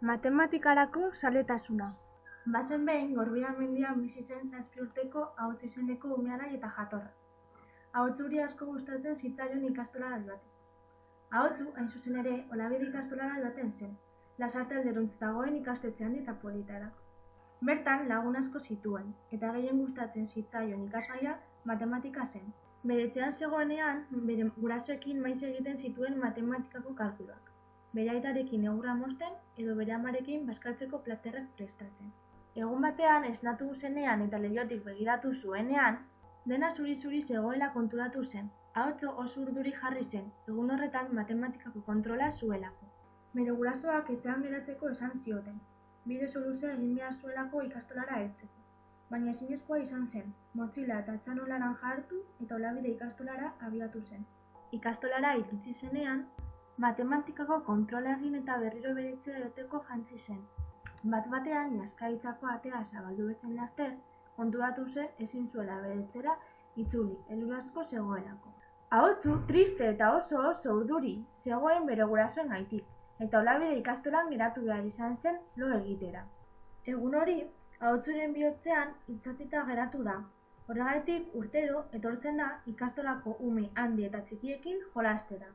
Matematikarako zaletasuna. Bazen behin Gorbea mendian bizi zen 7 urteko Ahots izeneko ume alai eta jatorra. Ahotsuri asko gustatzen zitzaion ikastolara joaten. Ahotsu, hain zuzen ere, Olabide ikastolara joaten zen, Lasarte alderuntz dagoen ikastetxe handi eta politara. Bertan lagun asko zituen, eta gehien gustatzen zitzaion ikasgaia matematika zen. Bere etxean zegoenean, bere gurasoekin maiz egiten zituen matematikako kalkuluak. Bere aitarekin egurra mozten edo bere amarekin bazkaltzeko platerrak prestatzen. Egun batean esnatu zenean eta leihotik begiratu zuenean, dena zuri-zuri zegoela konturatu zen. Ahotsu oso urduri jarri zen, egun horretan matematikako kontrola zuelako. Bere gurasoak etxean geratzeko esan zioten, bide soluzea egin behar zuelako ikastolara heltzeko. Baina ezinezkoa izan zen, motxila eta txanolaran hartu eta Olabide ikastolara abiatu zen. Ikastolara iritsi zenean, matematikako kontrola egin eta berriro bere etxera joteko jantzi zen. Bat-batean, Jaskaritzako atea zabaldu bezain laster, konturatu zen ezin zuela bere etxera itzuli, elur asko zegoelako. Ahotsu, triste eta oso urduri zegoen bere gurasoengatik, eta Olabide ikastolan geratu behar izan zen lo egitera. Egun hori, Ahotsuren bihotzean itsatsita geratu da. Horregatik urtero etortzen da ikastolako ume handi eta txikiekin jolastera.